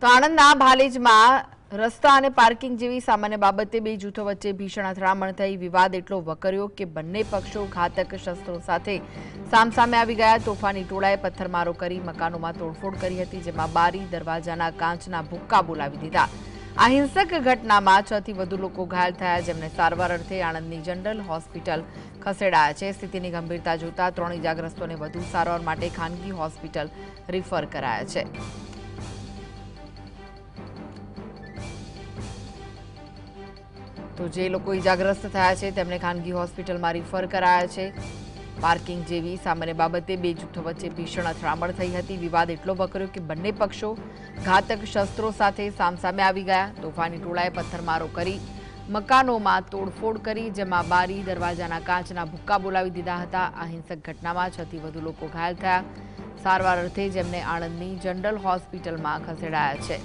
તો આણંદના ભાલેજમાં રસ્તા અને પાર્કિંગ જેવી સામાન્ય બાબતે બે જૂથો વચ્ચે ભીષણ અથડામણ થઈ વિવાદ એટલો વકર્યો કે બંને પક્ષો ઘાતક શસ્ત્રો સાથે સામસામે આવી ગયા। તોફાની ટોળાએ પથ્થરમારો કરી મકાનોમાં તોડફોડ કરી હતી, જેમાં બારી દરવાજાના કાચના ભૂક્કા બોલાવી દીધા। આ હિંસક ઘટનામાં 6 થી વધુ લોકો ઘાયલ થયા, જેમને સારવાર અર્થે આણંદની જનરલ હોસ્પિટલ ખસેડાયા છે। સ્થિતિની ગંભીરતા જોતા 3 ઇજાગ્રસ્તોને વધુ સારવાર માટે ખાનગી હોસ્પિટલ રિફર કરાયા છે। તો જે લોકો ઇજાગ્રસ્ત થયા છે તેમને ખાનગી હોસ્પિટલમાં રિફર કરાયા છે। પાર્કિંગ જેવી સામાન્ય બાબતે બે જૂથો વચ્ચે ભીષણ અથડામણ થઈ હતી। વિવાદ એટલો વકર્યો કે બંને પક્ષો ઘાતક શસ્ત્રો સાથે સામસામે આવી ગયા। તોફાની ટોળાએ પથ્થરમારો કરી મકાનોમાં તોડફોડ કરી, જેમાં બારી દરવાજાના કાચના ભૂક્કા બોલાવી દીધા હતા। આ હિંસક ઘટનામાં 6 થી વધુ લોકો ઘાયલ થયા। સારવાર અર્થે જેમને આણંદની જનરલ હોસ્પિટલમાં ખસેડાયા છે।